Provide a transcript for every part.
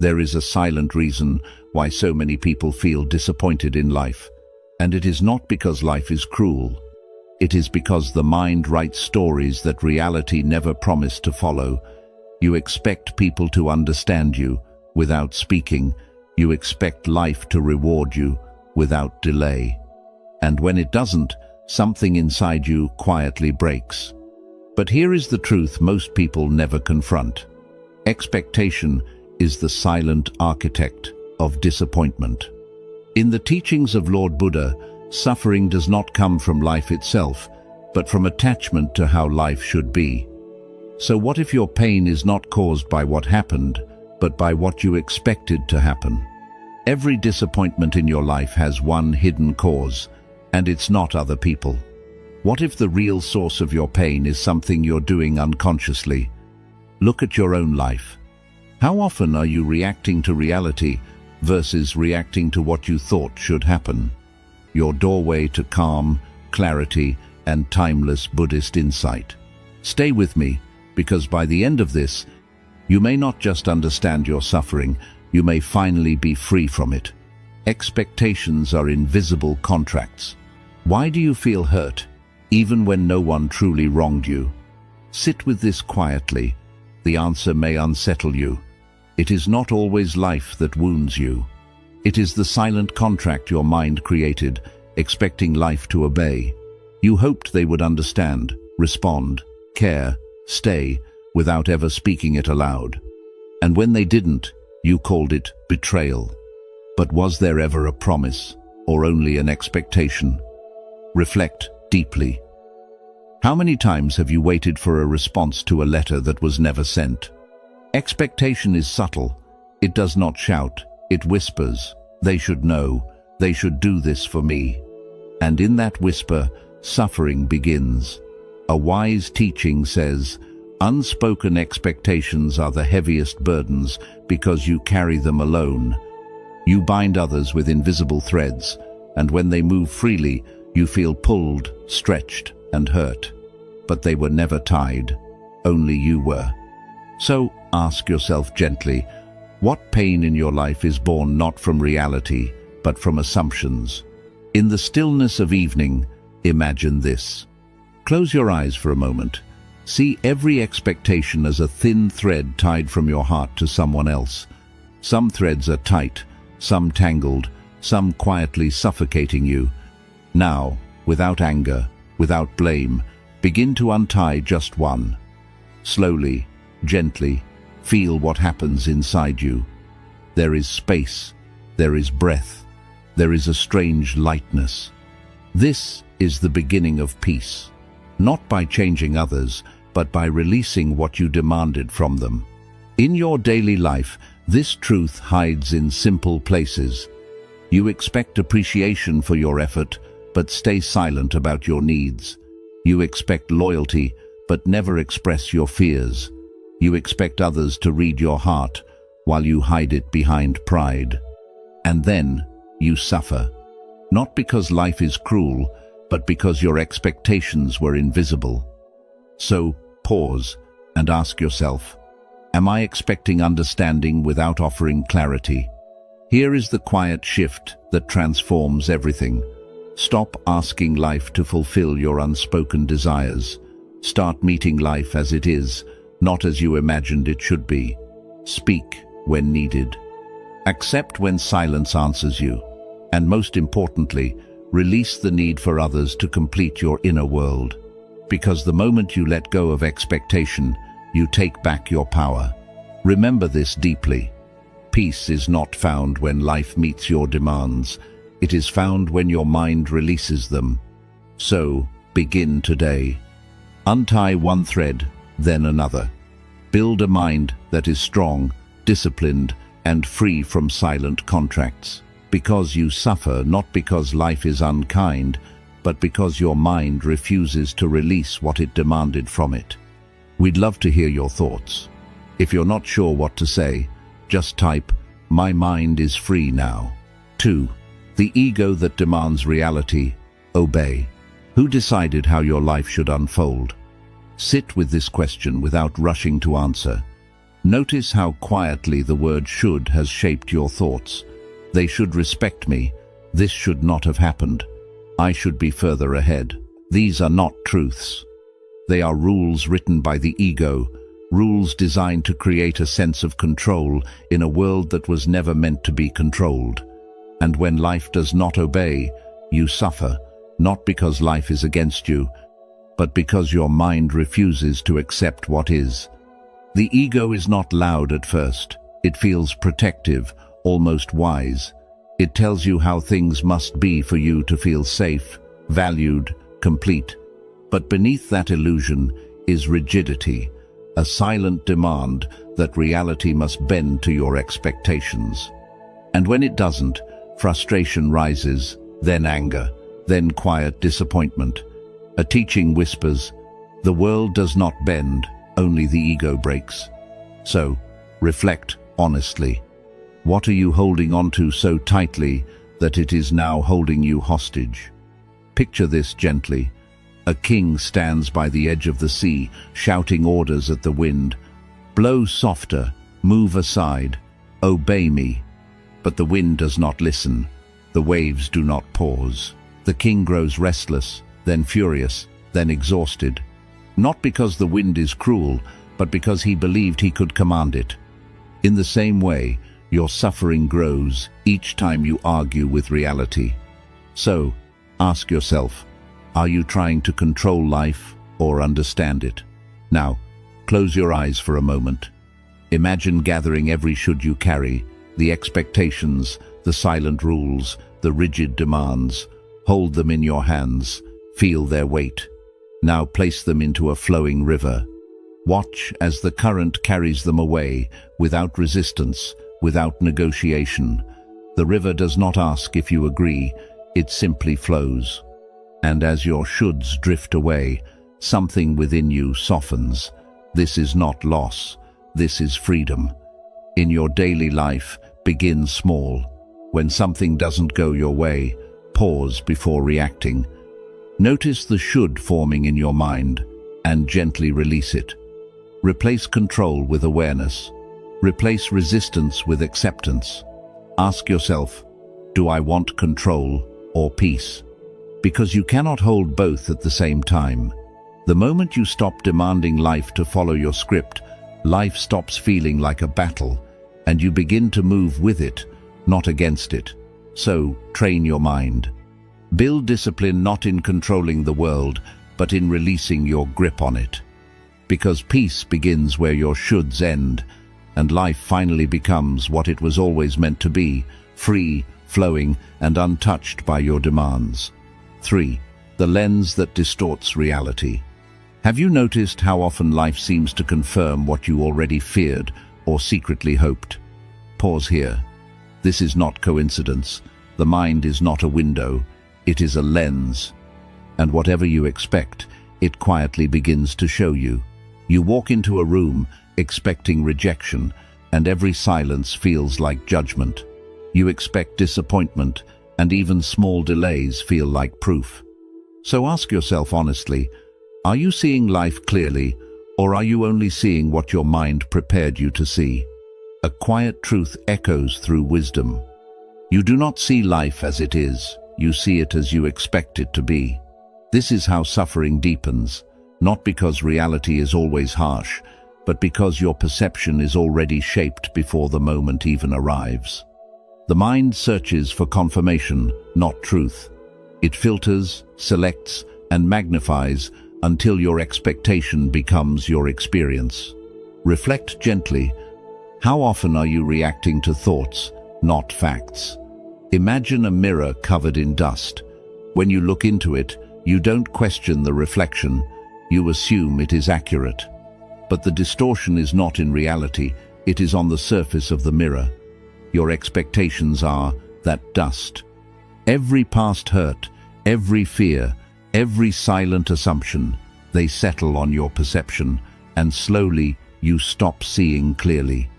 There is a silent reason why so many people feel disappointed in life, and it is not because life is cruel. It is because the mind writes stories that reality never promised to follow. You expect people to understand you without speaking. You expect life to reward you without delay. And when it doesn't, something inside you quietly breaks. But here is the truth most people never confront. Expectation is the silent architect of disappointment. In the teachings of Lord Buddha, suffering does not come from life itself, but from attachment to how life should be. So what if your pain is not caused by what happened, but by what you expected to happen? Every disappointment in your life has one hidden cause, and it's not other people. What if the real source of your pain is something you're doing unconsciously? Look at your own life. How often are you reacting to reality versus reacting to what you thought should happen? Your doorway to calm, clarity, and timeless Buddhist insight. Stay with me, because by the end of this, you may not just understand your suffering, you may finally be free from it. Expectations are invisible contracts. Why do you feel hurt, even when no one truly wronged you? Sit with this quietly. The answer may unsettle you. It is not always life that wounds you. It is the silent contract your mind created, expecting life to obey. You hoped they would understand, respond, care, stay, without ever speaking it aloud. And when they didn't, you called it betrayal. But was there ever a promise, or only an expectation? Reflect deeply. How many times have you waited for a response to a letter that was never sent? Expectation is subtle. It does not shout, it whispers. They should know, they should do this for me. And in that whisper, suffering begins. A wise teaching says, unspoken expectations are the heaviest burdens because you carry them alone. You bind others with invisible threads, and when they move freely, you feel pulled, stretched, and hurt. But they were never tied, only you were. So ask yourself gently, what pain in your life is born not from reality, but from assumptions? In the stillness of evening, imagine this. Close your eyes for a moment. See every expectation as a thin thread tied from your heart to someone else. Some threads are tight, some tangled, some quietly suffocating you. Now, without anger, without blame, begin to untie just one. Slowly, gently, feel what happens inside you. There is space, there is breath, there is a strange lightness. This is the beginning of peace, not by changing others, but by releasing what you demanded from them. In your daily life, this truth hides in simple places. You expect appreciation for your effort, but stay silent about your needs. You expect loyalty, but never express your fears. You expect others to read your heart, while you hide it behind pride. And then, you suffer. Not because life is cruel, but because your expectations were invisible. So, pause and ask yourself, am I expecting understanding without offering clarity? Here is the quiet shift that transforms everything. Stop asking life to fulfill your unspoken desires. Start meeting life as it is, not as you imagined it should be. Speak when needed. Accept when silence answers you. And most importantly, release the need for others to complete your inner world. Because the moment you let go of expectation, you take back your power. Remember this deeply. Peace is not found when life meets your demands. It is found when your mind releases them. So, begin today. Untie one thread, then another. Build a mind that is strong, disciplined, and free from silent contracts. Because you suffer not because life is unkind, but because your mind refuses to release what it demanded from it. We'd love to hear your thoughts. If you're not sure what to say, just type, "My mind is free now." 2. The ego that demands reality. Obey. Who decided how your life should unfold? Sit with this question without rushing to answer. Notice how quietly the word should has shaped your thoughts. They should respect me. This should not have happened. I should be further ahead. These are not truths. They are rules written by the ego, rules designed to create a sense of control in a world that was never meant to be controlled. And when life does not obey, you suffer, not because life is against you, but because your mind refuses to accept what is. The ego is not loud at first. It feels protective, almost wise. It tells you how things must be for you to feel safe, valued, complete. But beneath that illusion is rigidity, a silent demand that reality must bend to your expectations. And when it doesn't, frustration rises, then anger, then quiet disappointment. A teaching whispers, the world does not bend, only the ego breaks. So, reflect honestly. What are you holding onto so tightly that it is now holding you hostage? Picture this gently. A king stands by the edge of the sea, shouting orders at the wind. Blow softer, move aside, obey me. But the wind does not listen. The waves do not pause. The king grows restless, then furious, then exhausted. Not because the wind is cruel, but because he believed he could command it. In the same way, your suffering grows each time you argue with reality. So, ask yourself, are you trying to control life or understand it? Now, close your eyes for a moment. Imagine gathering every should you carry, the expectations, the silent rules, the rigid demands. Hold them in your hands, feel their weight. Now place them into a flowing river. Watch as the current carries them away, without resistance, without negotiation. The river does not ask if you agree, it simply flows. And as your shoulds drift away, something within you softens. This is not loss, this is freedom. In your daily life, begin small. When something doesn't go your way, pause before reacting. Notice the should forming in your mind and gently release it. Replace control with awareness. Replace resistance with acceptance. Ask yourself, do I want control or peace? Because you cannot hold both at the same time. The moment you stop demanding life to follow your script, life stops feeling like a battle, and you begin to move with it, not against it. So, train your mind. Build discipline not in controlling the world, but in releasing your grip on it. Because peace begins where your shoulds end, and life finally becomes what it was always meant to be, free, flowing, and untouched by your demands. 3. The lens that distorts reality. Have you noticed how often life seems to confirm what you already feared or secretly hoped? Pause here. This is not coincidence. The mind is not a window. It is a lens. And whatever you expect, it quietly begins to show you. You walk into a room expecting rejection, and every silence feels like judgment. You expect disappointment, and even small delays feel like proof. So ask yourself honestly, are you seeing life clearly, or are you only seeing what your mind prepared you to see? A quiet truth echoes through wisdom. You do not see life as it is, you see it as you expect it to be. This is how suffering deepens, not because reality is always harsh, but because your perception is already shaped before the moment even arrives. The mind searches for confirmation, not truth. It filters, selects, and magnifies until your expectation becomes your experience. Reflect gently. How often are you reacting to thoughts, not facts? Imagine a mirror covered in dust. When you look into it, you don't question the reflection. You assume it is accurate. But the distortion is not in reality, it is on the surface of the mirror. Your expectations are that dust. Every past hurt, every fear, every silent assumption, they settle on your perception, and slowly you stop seeing clearly.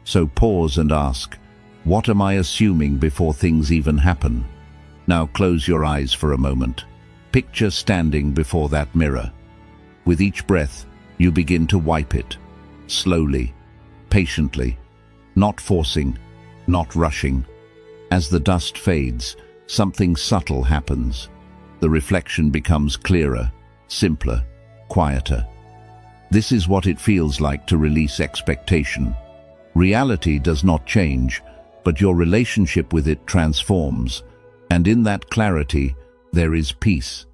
So pause and ask, what am I assuming before things even happen? Now close your eyes for a moment. Picture standing before that mirror. With each breath, you begin to wipe it, slowly, patiently, not forcing, not rushing. As the dust fades, something subtle happens. The reflection becomes clearer, simpler, quieter. This is what it feels like to release expectation. Reality does not change, but your relationship with it transforms, and in that clarity, there is peace.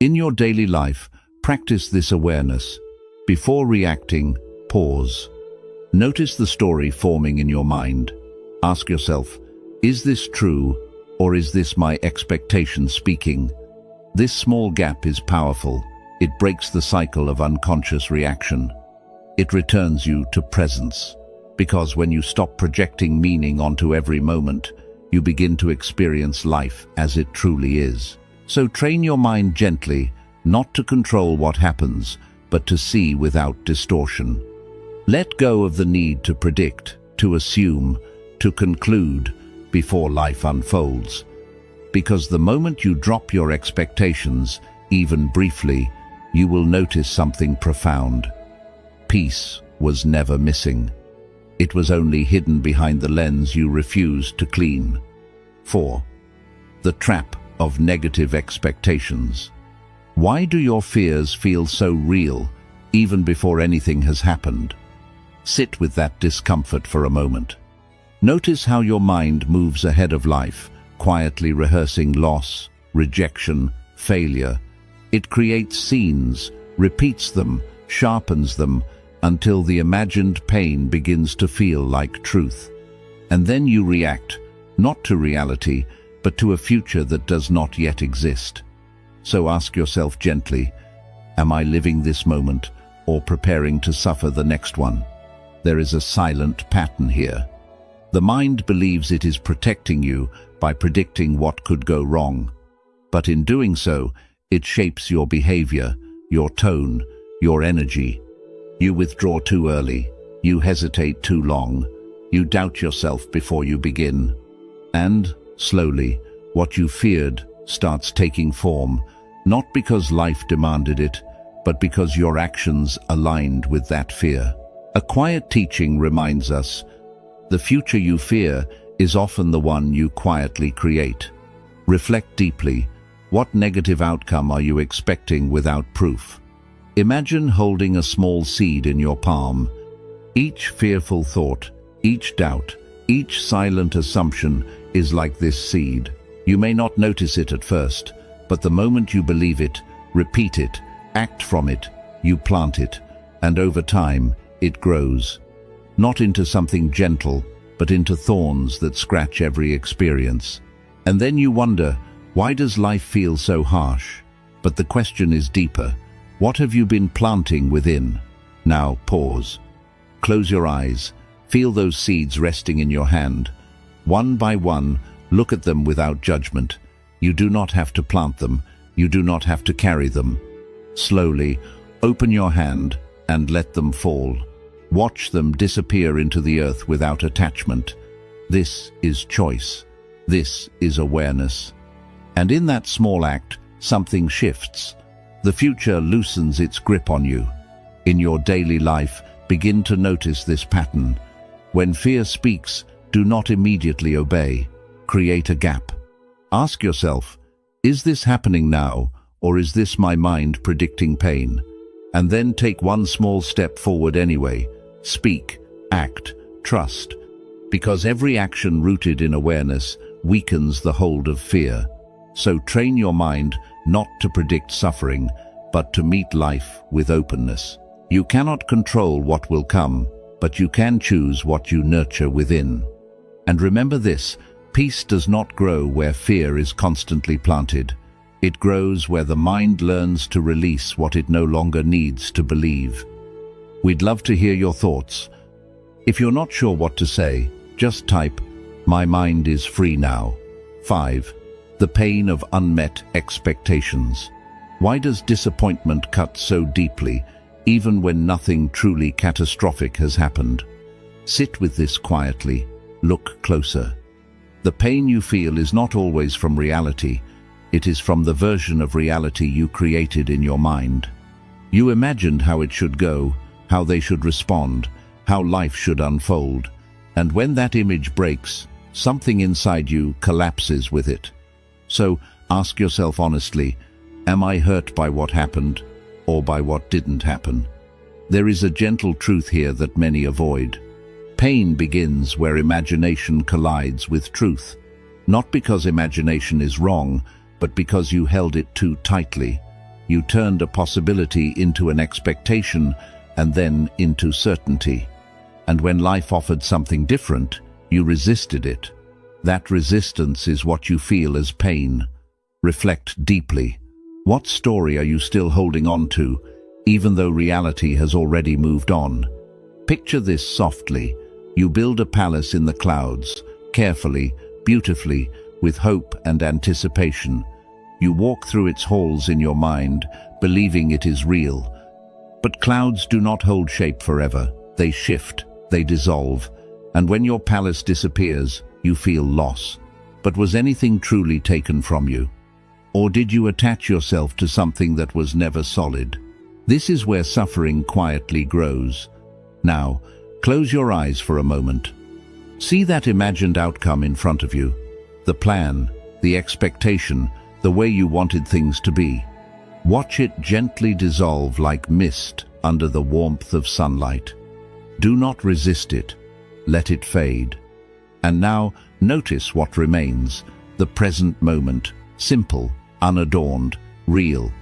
In your daily life, practice this awareness. Before reacting, pause. Notice the story forming in your mind. Ask yourself, is this true, or is this my expectation speaking? This small gap is powerful. It breaks the cycle of unconscious reaction. It returns you to presence. Because when you stop projecting meaning onto every moment, you begin to experience life as it truly is. So train your mind gently, not to control what happens, but to see without distortion. Let go of the need to predict, to assume, to conclude before life unfolds. Because the moment you drop your expectations, even briefly, you will notice something profound. Peace was never missing. It was only hidden behind the lens you refused to clean. 4. The trap of negative expectations. Why do your fears feel so real, even before anything has happened? Sit with that discomfort for a moment. Notice how your mind moves ahead of life, quietly rehearsing loss, rejection, failure. It creates scenes, repeats them, sharpens them, until the imagined pain begins to feel like truth. And then you react, not to reality, but to a future that does not yet exist. So ask yourself gently, am I living this moment or preparing to suffer the next one? There is a silent pattern here. The mind believes it is protecting you by predicting what could go wrong. But in doing so, it shapes your behavior, your tone, your energy. You withdraw too early, you hesitate too long, you doubt yourself before you begin. And, slowly, what you feared starts taking form, not because life demanded it, but because your actions aligned with that fear. A quiet teaching reminds us, the future you fear is often the one you quietly create. Reflect deeply. What negative outcome are you expecting without proof? Imagine holding a small seed in your palm. Each fearful thought, each doubt, each silent assumption is like this seed. You may not notice it at first, but the moment you believe it, repeat it, act from it, you plant it, and over time, it grows. Not into something gentle, but into thorns that scratch every experience. And then you wonder, why does life feel so harsh? But the question is deeper. What have you been planting within? Now pause. Close your eyes. Feel those seeds resting in your hand. One by one, look at them without judgment. You do not have to plant them. You do not have to carry them. Slowly, open your hand and let them fall. Watch them disappear into the earth without attachment. This is choice. This is awareness. And in that small act, something shifts. The future loosens its grip on you. In your daily life, begin to notice this pattern. When fear speaks, do not immediately obey. Create a gap. Ask yourself, is this happening now, or is this my mind predicting pain? And then take one small step forward anyway. Speak, act, trust. Because every action rooted in awareness weakens the hold of fear. So train your mind not to predict suffering, but to meet life with openness. You cannot control what will come, but you can choose what you nurture within. And remember this, peace does not grow where fear is constantly planted. It grows where the mind learns to release what it no longer needs to believe. We'd love to hear your thoughts. If you're not sure what to say, just type, "My mind is free now." 5. The pain of unmet expectations. Why does disappointment cut so deeply, even when nothing truly catastrophic has happened? Sit with this quietly. Look closer. The pain you feel is not always from reality. It is from the version of reality you created in your mind. You imagined how it should go, how they should respond, how life should unfold. And when that image breaks, something inside you collapses with it. So ask yourself honestly, am I hurt by what happened or by what didn't happen? There is a gentle truth here that many avoid. Pain begins where imagination collides with truth. Not because imagination is wrong, but because you held it too tightly. You turned a possibility into an expectation and then into certainty. And when life offered something different, you resisted it. That resistance is what you feel as pain. Reflect deeply. What story are you still holding on to, even though reality has already moved on? Picture this softly. You build a palace in the clouds, carefully, beautifully, with hope and anticipation. You walk through its halls in your mind, believing it is real. But clouds do not hold shape forever. They shift, they dissolve, and when your palace disappears, you feel loss. But was anything truly taken from you? Or did you attach yourself to something that was never solid? This is where suffering quietly grows. Now, close your eyes for a moment. See that imagined outcome in front of you. The plan, the expectation, the way you wanted things to be. Watch it gently dissolve like mist under the warmth of sunlight. Do not resist it. Let it fade. And now, notice what remains. The present moment. Simple, unadorned, real.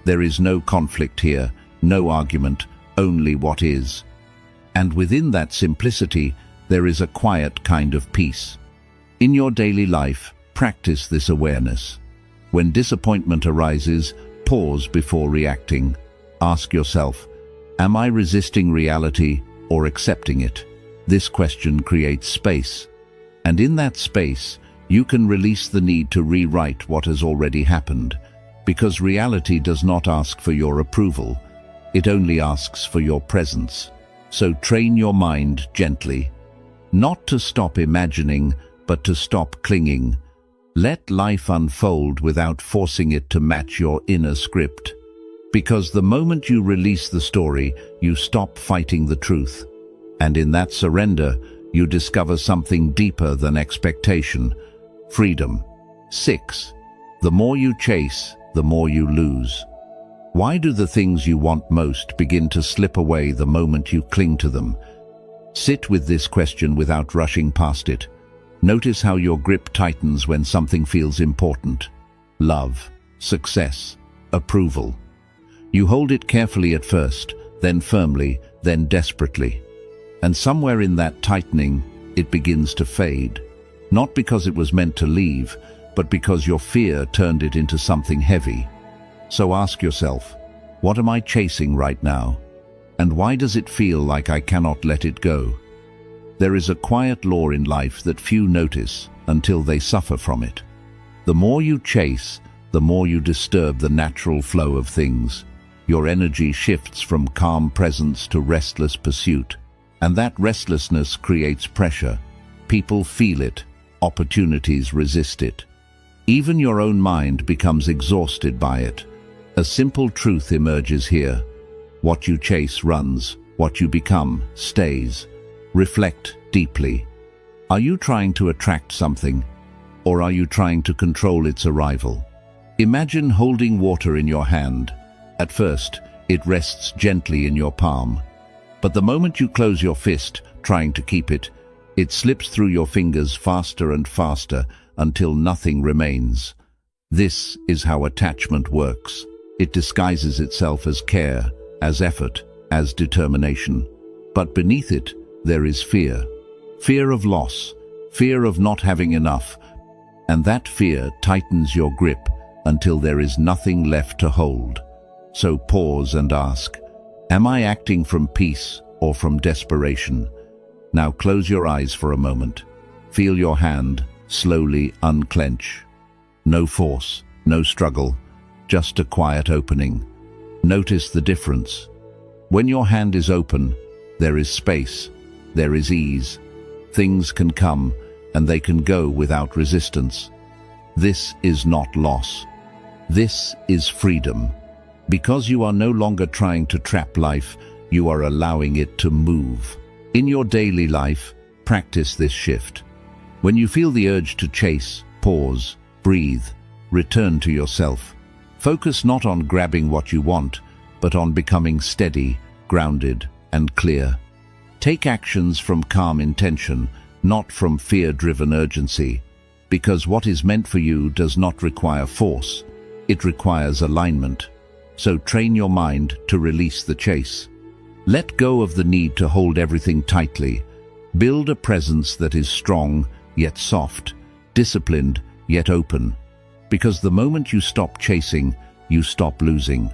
There is no conflict here, no argument, only what is. And within that simplicity, there is a quiet kind of peace. In your daily life, practice this awareness. When disappointment arises, pause before reacting. Ask yourself, am I resisting reality or accepting it? This question creates space. And in that space, you can release the need to rewrite what has already happened, because reality does not ask for your approval. It only asks for your presence. So train your mind gently, not to stop imagining, but to stop clinging. Let life unfold without forcing it to match your inner script. Because the moment you release the story, you stop fighting the truth. And in that surrender, you discover something deeper than expectation. Freedom. 6. The more you chase, the more you lose. Why do the things you want most begin to slip away the moment you cling to them? Sit with this question without rushing past it. Notice how your grip tightens when something feels important. Love, success, approval. You hold it carefully at first, then firmly, then desperately. And somewhere in that tightening, it begins to fade. Not because it was meant to leave, but because your fear turned it into something heavy. So ask yourself, what am I chasing right now? And why does it feel like I cannot let it go? There is a quiet law in life that few notice until they suffer from it. The more you chase, the more you disturb the natural flow of things. Your energy shifts from calm presence to restless pursuit. And that restlessness creates pressure. People feel it. Opportunities resist it. Even your own mind becomes exhausted by it. A simple truth emerges here. What you chase runs. What you become stays. Reflect deeply. Are you trying to attract something, or are you trying to control its arrival? Imagine holding water in your hand. At first, it rests gently in your palm. But the moment you close your fist, trying to keep it, it slips through your fingers faster and faster until nothing remains. This is how attachment works. It disguises itself as care, as effort, as determination. But beneath it, there is fear. Fear of loss, fear of not having enough, and that fear tightens your grip until there is nothing left to hold. So pause and ask, am I acting from peace or from desperation? Now close your eyes for a moment. Feel your hand slowly unclench. No force, no struggle, just a quiet opening. Notice the difference. When your hand is open, there is space, there is ease. Things can come and they can go without resistance. This is not loss. This is freedom. Because you are no longer trying to trap life, you are allowing it to move. In your daily life, practice this shift. When you feel the urge to chase, pause, breathe, return to yourself. Focus not on grabbing what you want, but on becoming steady, grounded, and clear. Take actions from calm intention, not from fear-driven urgency, because what is meant for you does not require force, it requires alignment. So train your mind to release the chase. Let go of the need to hold everything tightly. Build a presence that is strong, yet soft, disciplined, yet open. Because the moment you stop chasing, you stop losing.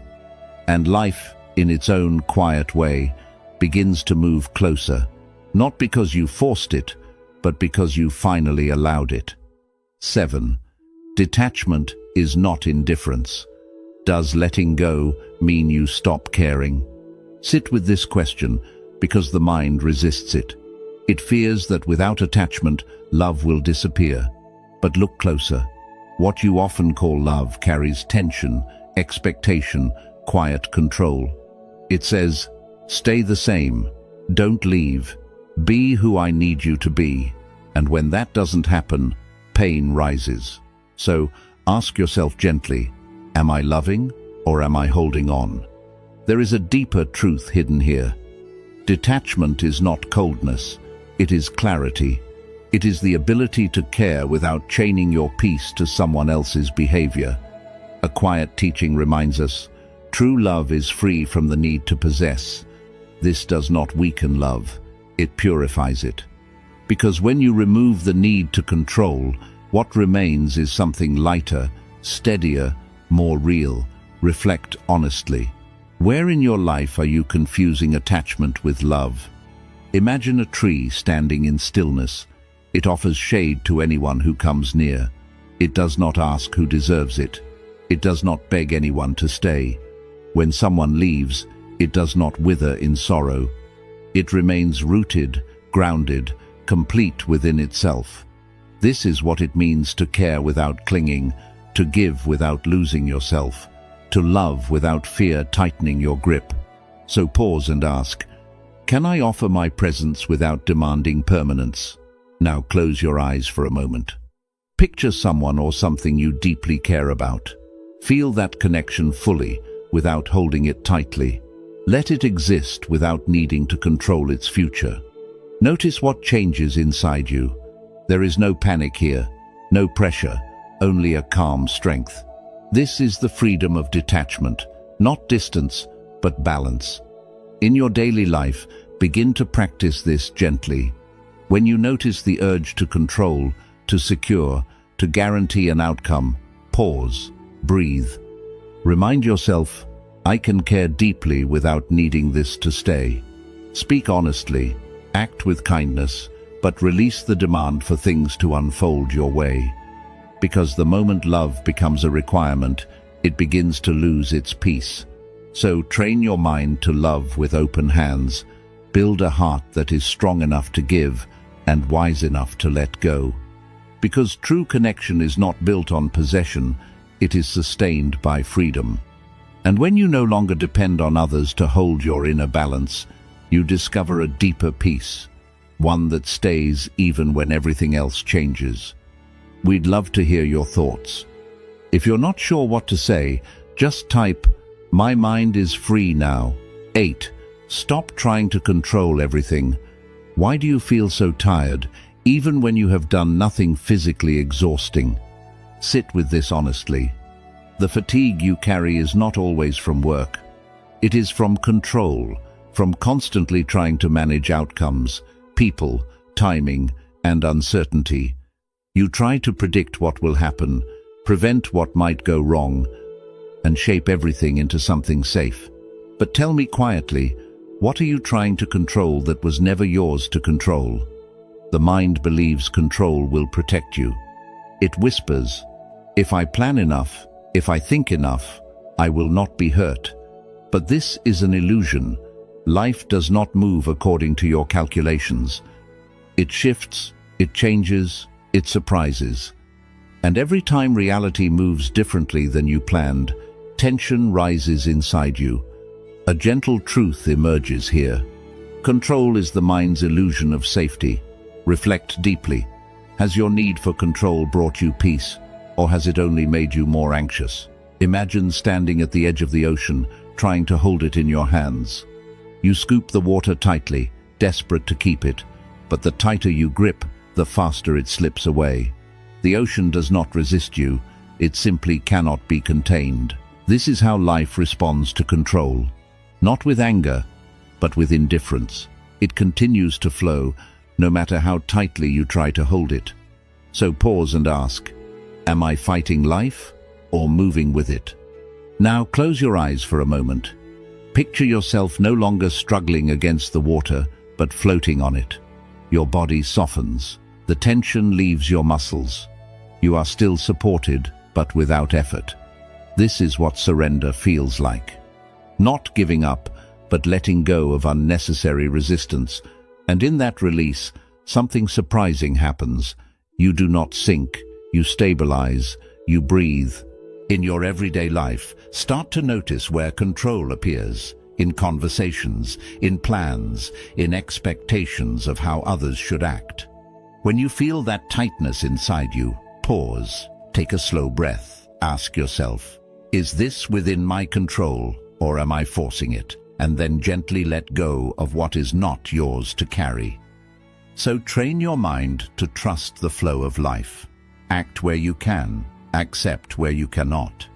And life, in its own quiet way, begins to move closer, not because you forced it, but because you finally allowed it. 7. Detachment is not indifference. Does letting go mean you stop caring? Sit with this question, because the mind resists it. It fears that without attachment, love will disappear. But look closer. What you often call love carries tension, expectation, quiet control. It says, stay the same, don't leave, be who I need you to be. And when that doesn't happen, pain rises. So ask yourself gently, am I loving or am I holding on? There is a deeper truth hidden here. Detachment is not coldness, it is clarity. It is the ability to care without chaining your peace to someone else's behavior. A quiet teaching reminds us, true love is free from the need to possess. This does not weaken love, it purifies it. Because when you remove the need to control, what remains is something lighter, steadier, more real. Reflect honestly. Where in your life are you confusing attachment with love? Imagine a tree standing in stillness. It offers shade to anyone who comes near. It does not ask who deserves it. It does not beg anyone to stay. When someone leaves, it does not wither in sorrow. It remains rooted, grounded, complete within itself. This is what it means to care without clinging, to give without losing yourself, to love without fear tightening your grip. So pause and ask, can I offer my presence without demanding permanence? Now close your eyes for a moment. Picture someone or something you deeply care about. Feel that connection fully, without holding it tightly. Let it exist without needing to control its future. Notice what changes inside you. There is no panic here, no pressure, only a calm strength. This is the freedom of detachment, not distance, but balance. In your daily life, begin to practice this gently. When you notice the urge to control, to secure, to guarantee an outcome, pause, breathe. Remind yourself, I can care deeply without needing this to stay. Speak honestly, act with kindness, but release the demand for things to unfold your way. Because the moment love becomes a requirement, it begins to lose its peace. So train your mind to love with open hands. Build a heart that is strong enough to give and wise enough to let go. Because true connection is not built on possession, it is sustained by freedom. And when you no longer depend on others to hold your inner balance, you discover a deeper peace, one that stays even when everything else changes. We'd love to hear your thoughts. If you're not sure what to say, just type, "My mind is free now." 8. Stop trying to control everything. Why do you feel so tired, even when you have done nothing physically exhausting? Sit with this honestly. The fatigue you carry is not always from work. It is from control, from constantly trying to manage outcomes, people, timing, and uncertainty. You try to predict what will happen, prevent what might go wrong, and shape everything into something safe. But tell me quietly, what are you trying to control that was never yours to control? The mind believes control will protect you. It whispers, if I plan enough, if I think enough, I will not be hurt. But this is an illusion. Life does not move according to your calculations. It shifts, it changes, it surprises. And every time reality moves differently than you planned, tension rises inside you. A gentle truth emerges here. Control is the mind's illusion of safety. Reflect deeply. Has your need for control brought you peace, or has it only made you more anxious? Imagine standing at the edge of the ocean, trying to hold it in your hands. You scoop the water tightly, desperate to keep it, but the tighter you grip, the faster it slips away. The ocean does not resist you, it simply cannot be contained. This is how life responds to control. Not with anger, but with indifference. It continues to flow, no matter how tightly you try to hold it. So pause and ask, am I fighting life or moving with it? Now close your eyes for a moment. Picture yourself no longer struggling against the water, but floating on it. Your body softens. The tension leaves your muscles. You are still supported, but without effort. This is what surrender feels like. Not giving up, but letting go of unnecessary resistance. And in that release, something surprising happens. You do not sink, you stabilize, you breathe. In your everyday life, start to notice where control appears. In conversations, in plans, in expectations of how others should act. When you feel that tightness inside you, pause, take a slow breath, ask yourself, is this within my control or am I forcing it? And then gently let go of what is not yours to carry. So train your mind to trust the flow of life. Act where you can, accept where you cannot.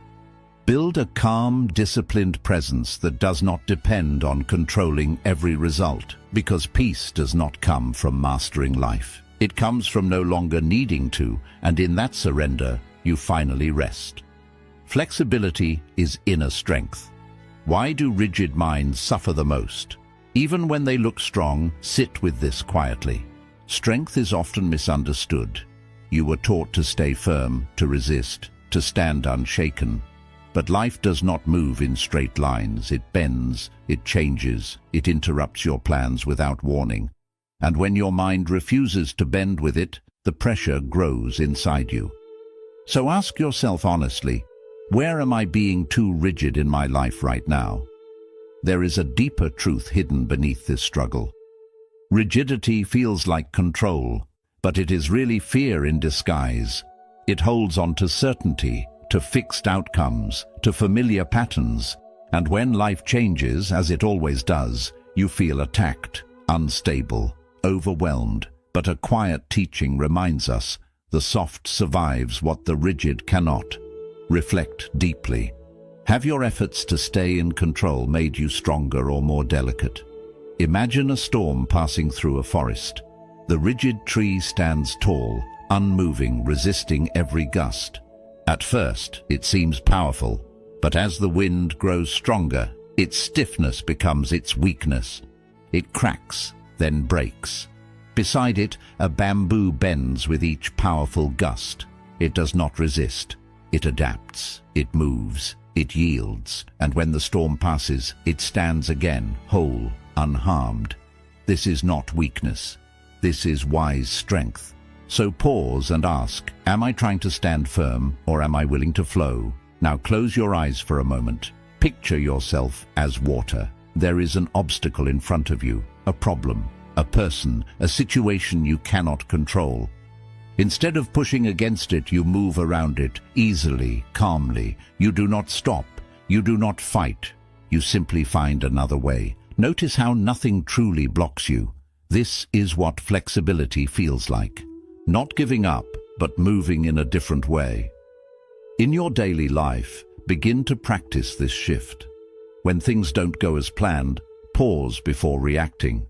Build a calm, disciplined presence that does not depend on controlling every result, because peace does not come from mastering life. It comes from no longer needing to, and in that surrender, you finally rest. Flexibility is inner strength. Why do rigid minds suffer the most? Even when they look strong, sit with this quietly. Strength is often misunderstood. You were taught to stay firm, to resist, to stand unshaken. But life does not move in straight lines. It bends, it changes, it interrupts your plans without warning. And when your mind refuses to bend with it, the pressure grows inside you. So ask yourself honestly, where am I being too rigid in my life right now? There is a deeper truth hidden beneath this struggle. Rigidity feels like control, but it is really fear in disguise. It holds on to certainty, to fixed outcomes, to familiar patterns, and when life changes, as it always does, you feel attacked, unstable, overwhelmed. But a quiet teaching reminds us, the soft survives what the rigid cannot. Reflect deeply. Have your efforts to stay in control made you stronger or more delicate? Imagine a storm passing through a forest. The rigid tree stands tall, unmoving, resisting every gust. At first, it seems powerful, but as the wind grows stronger, its stiffness becomes its weakness. It cracks, then breaks. Beside it, a bamboo bends with each powerful gust. It does not resist. It adapts, it moves, it yields, and when the storm passes, it stands again, whole, unharmed. This is not weakness. This is wise strength. So pause and ask, am I trying to stand firm or am I willing to flow? Now close your eyes for a moment. Picture yourself as water. There is an obstacle in front of you, a problem, a person, a situation you cannot control. Instead of pushing against it, you move around it, easily, calmly. You do not stop. You do not fight. You simply find another way. Notice how nothing truly blocks you. This is what flexibility feels like. Not giving up, but moving in a different way. In your daily life, begin to practice this shift. When things don't go as planned, pause before reacting.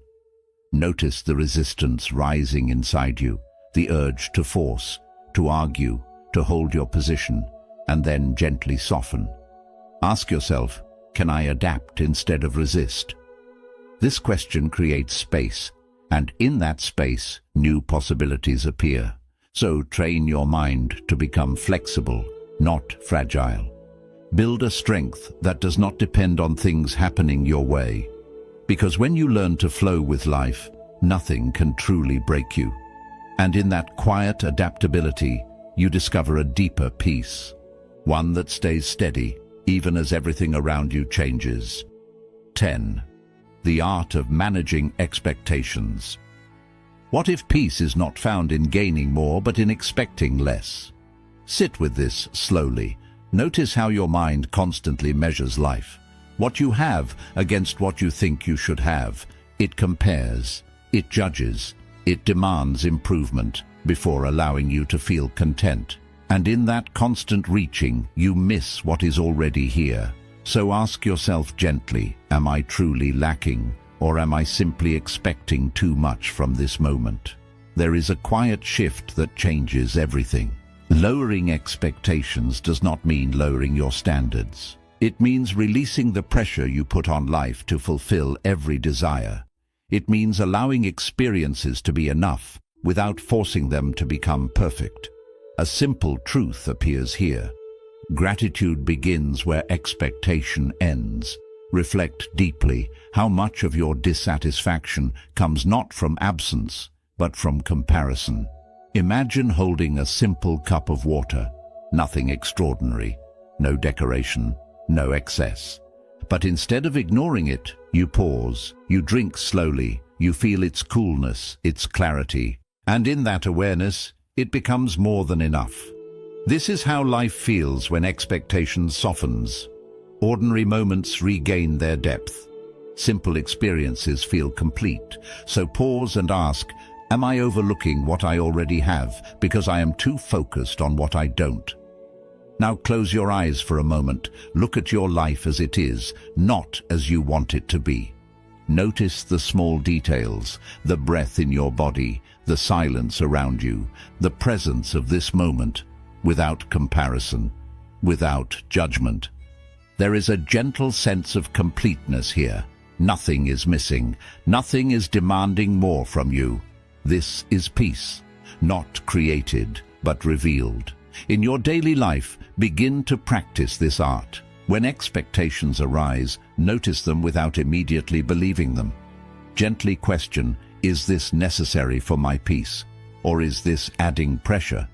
Notice the resistance rising inside you. The urge to force, to argue, to hold your position, and then gently soften. Ask yourself, can I adapt instead of resist? This question creates space, and in that space, new possibilities appear. So train your mind to become flexible, not fragile. Build a strength that does not depend on things happening your way. Because when you learn to flow with life, nothing can truly break you. And in that quiet adaptability, you discover a deeper peace, one that stays steady, even as everything around you changes. 10. the art of managing expectations. What if peace is not found in gaining more but in expecting less? Sit with this slowly. Notice how your mind constantly measures life. What you have against what you think you should have. It compares, it judges, it demands improvement before allowing you to feel content. And in that constant reaching, you miss what is already here. So ask yourself gently, am I truly lacking, or am I simply expecting too much from this moment? There is a quiet shift that changes everything. Lowering expectations does not mean lowering your standards. It means releasing the pressure you put on life to fulfill every desire. It means allowing experiences to be enough without forcing them to become perfect. A simple truth appears here. Gratitude begins where expectation ends. Reflect deeply how much of your dissatisfaction comes not from absence, but from comparison. Imagine holding a simple cup of water, nothing extraordinary, no decoration, no excess. But instead of ignoring it, you pause, you drink slowly, you feel its coolness, its clarity, and in that awareness, it becomes more than enough. This is how life feels when expectation softens. Ordinary moments regain their depth. Simple experiences feel complete. So pause and ask, am I overlooking what I already have because I am too focused on what I don't? Now close your eyes for a moment. Look at your life as it is, not as you want it to be. Notice the small details, the breath in your body, the silence around you, the presence of this moment, without comparison, without judgment. There is a gentle sense of completeness here. Nothing is missing. Nothing is demanding more from you. This is peace, not created, but revealed. In your daily life, begin to practice this art. When expectations arise, notice them without immediately believing them. Gently question, is this necessary for my peace? Or is this adding pressure?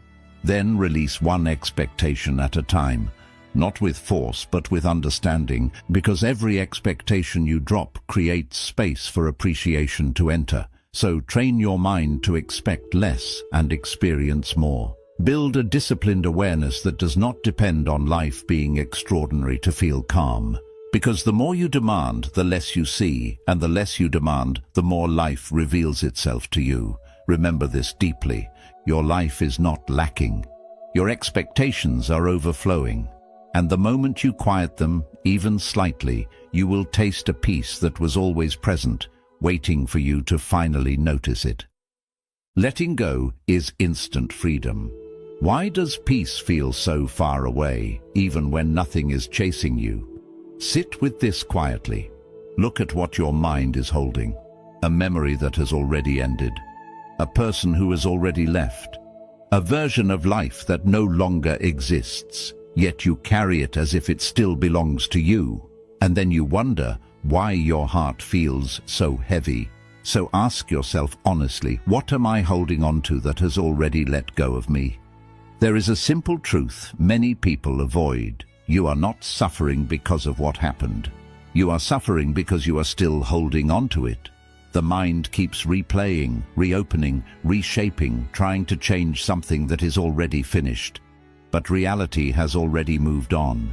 Then release one expectation at a time, not with force but with understanding, because every expectation you drop creates space for appreciation to enter. So train your mind to expect less and experience more. Build a disciplined awareness that does not depend on life being extraordinary to feel calm. Because the more you demand, the less you see, and the less you demand, the more life reveals itself to you. Remember this deeply. Your life is not lacking. Your expectations are overflowing. And the moment you quiet them, even slightly, you will taste a peace that was always present, waiting for you to finally notice it. Letting go is instant freedom. Why does peace feel so far away, even when nothing is chasing you? Sit with this quietly. Look at what your mind is holding. A memory that has already ended. A person who has already left. A version of life that no longer exists, yet you carry it as if it still belongs to you. And then you wonder why your heart feels so heavy. So ask yourself honestly, what am I holding on to that has already let go of me? There is a simple truth many people avoid. You are not suffering because of what happened. You are suffering because you are still holding on to it. The mind keeps replaying, reopening, reshaping, trying to change something that is already finished. But reality has already moved on.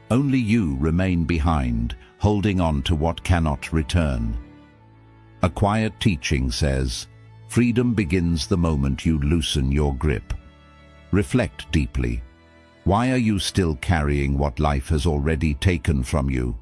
Only you remain behind, holding on to what cannot return. A quiet teaching says, freedom begins the moment you loosen your grip. Reflect deeply. Why are you still carrying what life has already taken from you?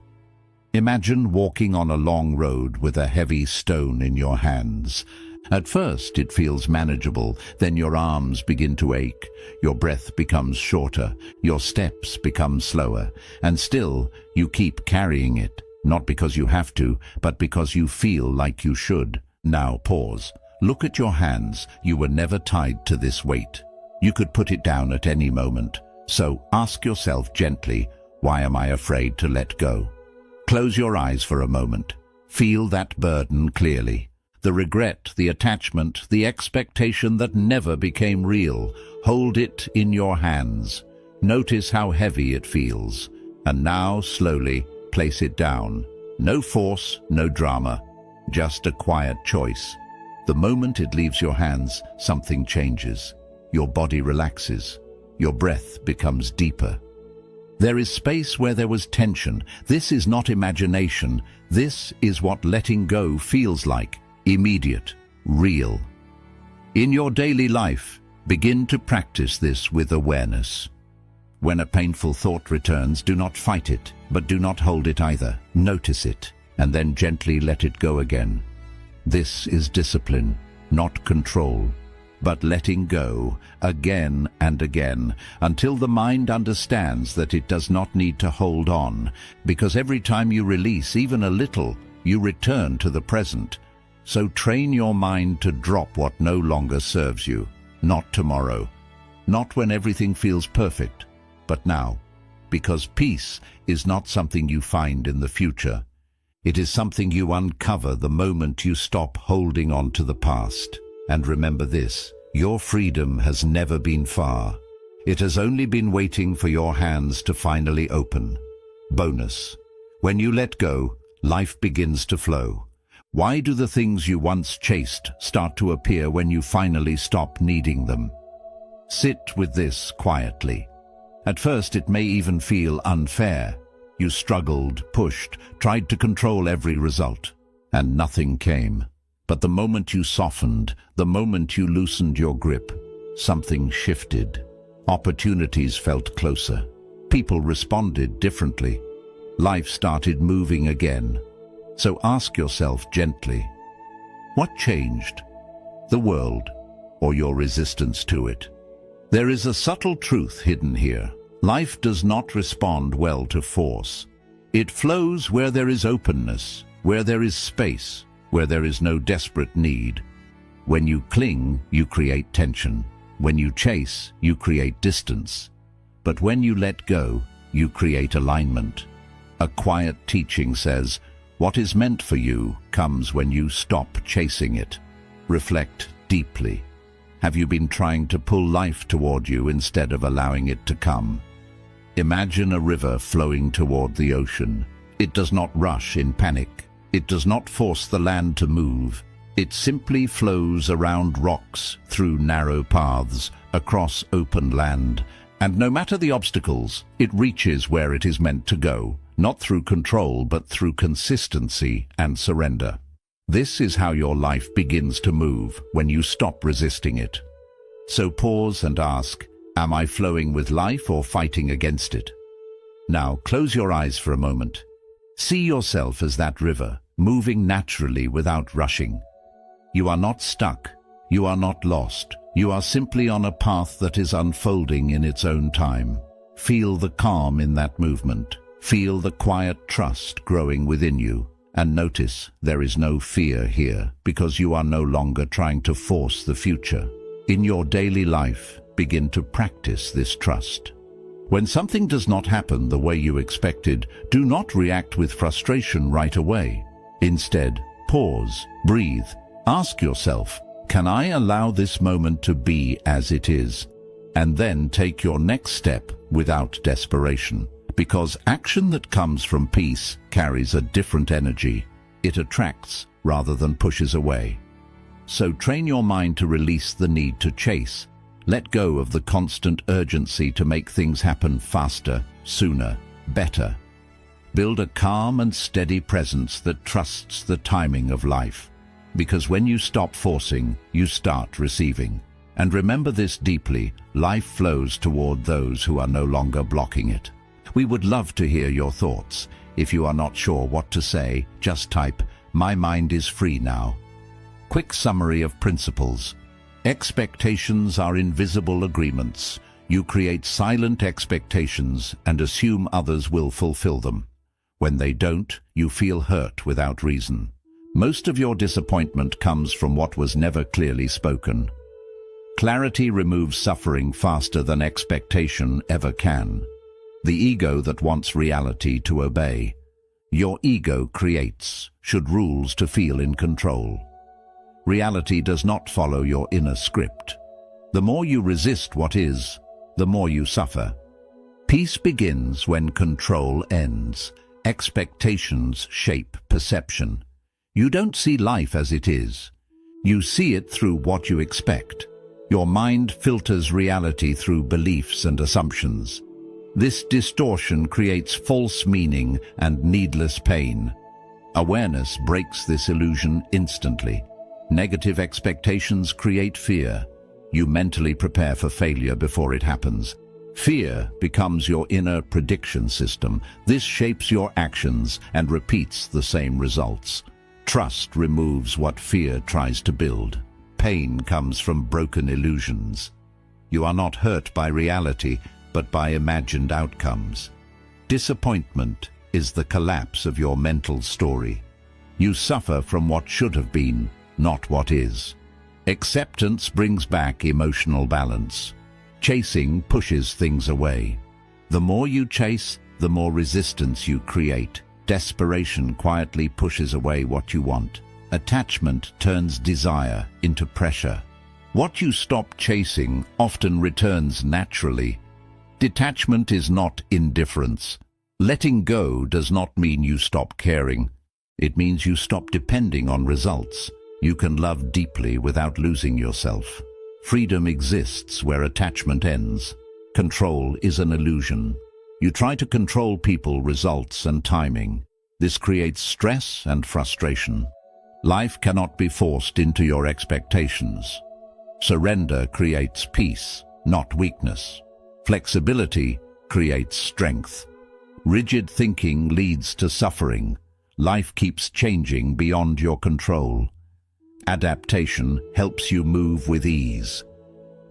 Imagine walking on a long road with a heavy stone in your hands. At first it feels manageable, then your arms begin to ache, your breath becomes shorter, your steps become slower, and still you keep carrying it, not because you have to, but because you feel like you should. Now pause. Look at your hands. You were never tied to this weight. You could put it down at any moment. So ask yourself gently, why am I afraid to let go? Close your eyes for a moment. Feel that burden clearly. The regret, the attachment, the expectation that never became real. Hold it in your hands. Notice how heavy it feels. And now, slowly, place it down. No force, no drama, just a quiet choice. The moment it leaves your hands, something changes. Your body relaxes. Your breath becomes deeper. There is space where there was tension. This is not imagination. This is what letting go feels like. Immediate, real. In your daily life, begin to practice this with awareness. When a painful thought returns, do not fight it, but do not hold it either. Notice it, and then gently let it go again. This is discipline, not control, but letting go again and again until the mind understands that it does not need to hold on, because every time you release even a little, you return to the present. So train your mind to drop what no longer serves you, not tomorrow, not when everything feels perfect, but now, because peace is not something you find in the future. It is something you uncover the moment you stop holding on to the past. And remember this, your freedom has never been far. It has only been waiting for your hands to finally open. Bonus. When you let go, life begins to flow. Why do the things you once chased start to appear when you finally stop needing them? Sit with this quietly. At first it may even feel unfair. You struggled, pushed, tried to control every result, and nothing came. But the moment you softened, the moment you loosened your grip, something shifted. Opportunities felt closer. People responded differently. Life started moving again. So ask yourself gently, what changed? The world, or your resistance to it? There is a subtle truth hidden here. Life does not respond well to force. It flows where there is openness, where there is space, where there is no desperate need. When you cling, you create tension. When you chase, you create distance. But when you let go, you create alignment. A quiet teaching says, what is meant for you comes when you stop chasing it. Reflect deeply. Have you been trying to pull life toward you instead of allowing it to come? Imagine a river flowing toward the ocean. It does not rush in panic. It does not force the land to move. It simply flows around rocks, through narrow paths, across open land. And no matter the obstacles, it reaches where it is meant to go, not through control, but through consistency and surrender. This is how your life begins to move when you stop resisting it. So pause and ask, am I flowing with life or fighting against it? Now close your eyes for a moment. See yourself as that river, moving naturally without rushing. You are not stuck. You are not lost. You are simply on a path that is unfolding in its own time. Feel the calm in that movement. Feel the quiet trust growing within you. And notice there is no fear here, because you are no longer trying to force the future. In your daily life, begin to practice this trust. When something does not happen the way you expected, do not react with frustration right away. Instead, pause, breathe, ask yourself, can I allow this moment to be as it is? And then take your next step without desperation. Because action that comes from peace carries a different energy. It attracts rather than pushes away. So train your mind to release the need to chase. Let go of the constant urgency to make things happen faster, sooner, better. Build a calm and steady presence that trusts the timing of life. Because when you stop forcing, you start receiving. And remember this deeply, life flows toward those who are no longer blocking it. We would love to hear your thoughts. If you are not sure what to say, just type, "My mind is free now." Quick summary of principles. Expectations are invisible agreements. You create silent expectations and assume others will fulfill them. When they don't, you feel hurt without reason. Most of your disappointment comes from what was never clearly spoken. Clarity removes suffering faster than expectation ever can. The ego that wants reality to obey. Your ego creates, should rules to feel in control. Reality does not follow your inner script. The more you resist what is, the more you suffer. Peace begins when control ends, Expectations shape perception. You don't see life as it is. You see it through what you expect. Your mind filters reality through beliefs and assumptions. This distortion creates false meaning and needless pain. Awareness breaks this illusion instantly. Negative expectations create fear. You mentally prepare for failure before it happens. Fear becomes your inner prediction system. This shapes your actions and repeats the same results. Trust removes what fear tries to build. Pain comes from broken illusions. You are not hurt by reality, but by imagined outcomes. Disappointment is the collapse of your mental story. You suffer from what should have been, not what is. Acceptance brings back emotional balance. Chasing pushes things away. The more you chase, the more resistance you create. Desperation quietly pushes away what you want. Attachment turns desire into pressure. What you stop chasing often returns naturally. Detachment is not indifference. Letting go does not mean you stop caring. It means you stop depending on results. You can love deeply without losing yourself. Freedom exists where attachment ends. Control is an illusion. You try to control people, results, and timing. This creates stress and frustration. Life cannot be forced into your expectations. Surrender creates peace, not weakness. Flexibility creates strength. Rigid thinking leads to suffering. Life keeps changing beyond your control. Adaptation helps you move with ease.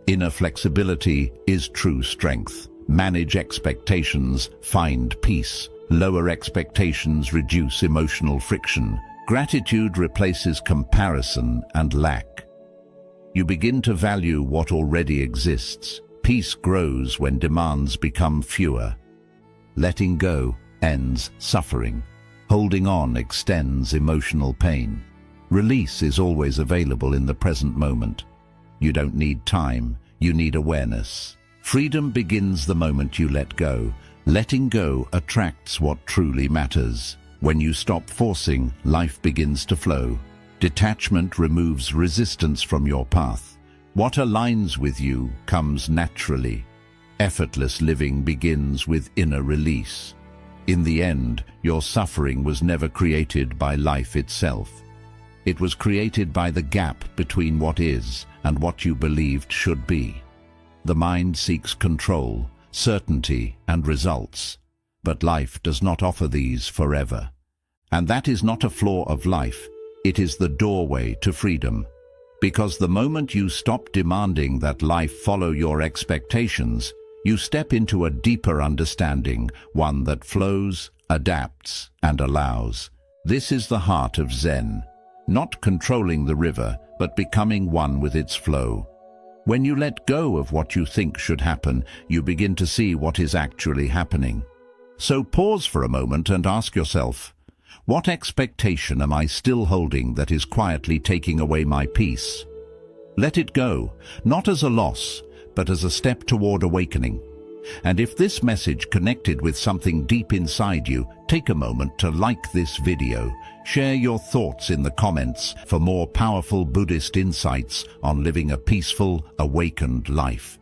Inner flexibility is true strength. Manage expectations, find peace. Lower expectations reduce emotional friction. Gratitude replaces comparison and lack. You begin to value what already exists. Peace grows when demands become fewer. Letting go ends suffering. Holding on extends emotional pain. Release is always available in the present moment. You don't need time, you need awareness. Freedom begins the moment you let go. Letting go attracts what truly matters. When you stop forcing, life begins to flow. Detachment removes resistance from your path. What aligns with you comes naturally. Effortless living begins with inner release. In the end, your suffering was never created by life itself. It was created by the gap between what is and what you believed should be. The mind seeks control, certainty, and results, but life does not offer these forever. And that is not a flaw of life, it is the doorway to freedom. Because the moment you stop demanding that life follow your expectations, you step into a deeper understanding, one that flows, adapts, and allows. This is the heart of Zen, not controlling the river, but becoming one with its flow. When you let go of what you think should happen, you begin to see what is actually happening. So pause for a moment and ask yourself, what expectation am I still holding that is quietly taking away my peace? Let it go, not as a loss, but as a step toward awakening. And if this message connected with something deep inside you, take a moment to like this video. Share your thoughts in the comments for more powerful Buddhist insights on living a peaceful, awakened life.